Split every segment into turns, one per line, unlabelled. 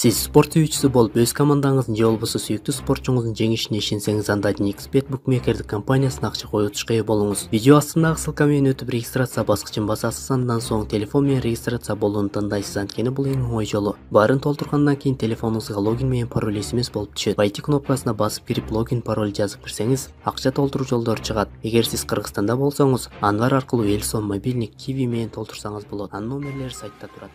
Siz sport сүйүүчүсү болуп, өз командаңыздын же болбосо сүйүктүү спортчуңуздун жеңишине ишенсеңиз, анда Nixbet букмекердик компаниясына акча коюутушка ээ болуңуз. Видео астындагы ссылка менен өтүп регистрация баскычын басасыз, андан соң телефон менен регистрация болууну тандайсыз. Анткени бул эң оңой жолу. Баарын толтургандан кийин телефонуңузга логин менен пароль смс болуп түшөт. Войти кнопкасына басып кирип логин пароль жазып кирсеңиз, акча толтуруу жолдору чыгат. Эгер сиз Кыргызстанда болсоңуз, Анвар аркылуу Элсон мобильник Kiwi менен толтурсаңыз болот. Анын номерлери сайтта турат.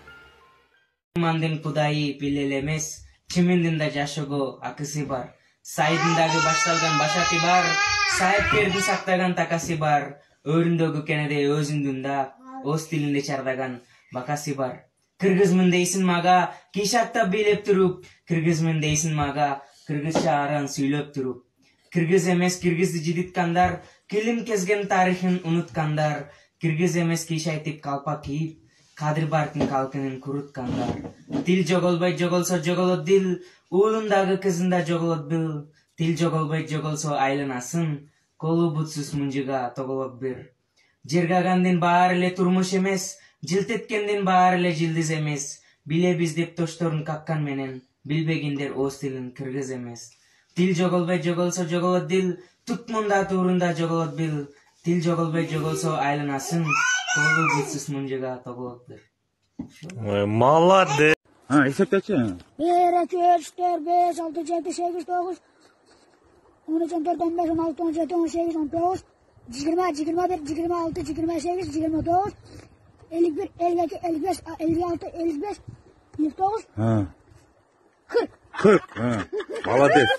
Мандын кудайы билел эмес, чиминдин да жашоого акысы бар. Сайдындагы башталган башакы бар, сайыпкерди сактаган такасы бар. Өрүндөгү кенеде өзүңдүн да өз тилинде чардаган бакасы бар. Кыргызмын дейсин мага, кишакта бийлеп туруп, кыргызмын дейсин мага, кыргызча аран сүйлөп туруп. Кыргыз эмес кыргызды жидиткандар, килим кезген тарыхын унуткандар, кыргыз эмес киш айтып калпак кийип, кадыр бартын калкынын куруткандар. Тил жоголбой жоголсо жоголот дил, уулундагы кызында жоголот бил. Тил жоголбой жоголсо айланасын, колу бутсуз мунжуга тоголот бир. Жыргагандын баары эле турмуш эмес, жылтеткендин баары эле жылдыз эмес. Билебиз деп тошторун каккан менен, билбегендер өз тилин кыргыз эмес. Тил жоголбой жоголсо жоголот дил, тутмунда туурунда жоголот бил. Тил жоголбой жоголсо айланасын, колу бутсуз мунжуга тоголот бир.
Молодец.
Эсептечи.
1, 2, 3, 4, 5, 6, 7, 8, 9, 13, 14, 15, 16, 17, 18, 19, 20, 21, 26, 28, 29, 51, 52, 55, 56, 55, 29, 40.
40. Молодец.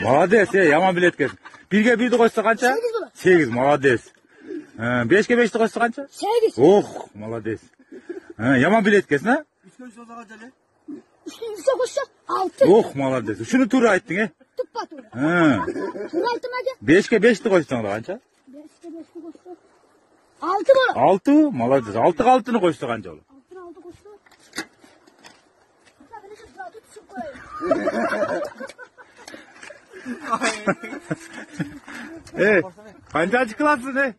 Молодец, яман билет экен. 1ге 1ди койсо канча? 8. Молодец. 5ге 5ди койсо канча?
8.
Ох, молодец. Яман билет экенсиң, а?
3'e koşsa 6.
Ох, молодец. Шуну туура айттың,
Tuppa tuğra. Tuğra 6 mı hadi?
5ге 5ди койсоң да канча?
5'te 5'te koşsa 6 mı?
6, молодец. 6га 6ны койсо канча болот?
6'ın 6 koşsa.
Канчанчы классың,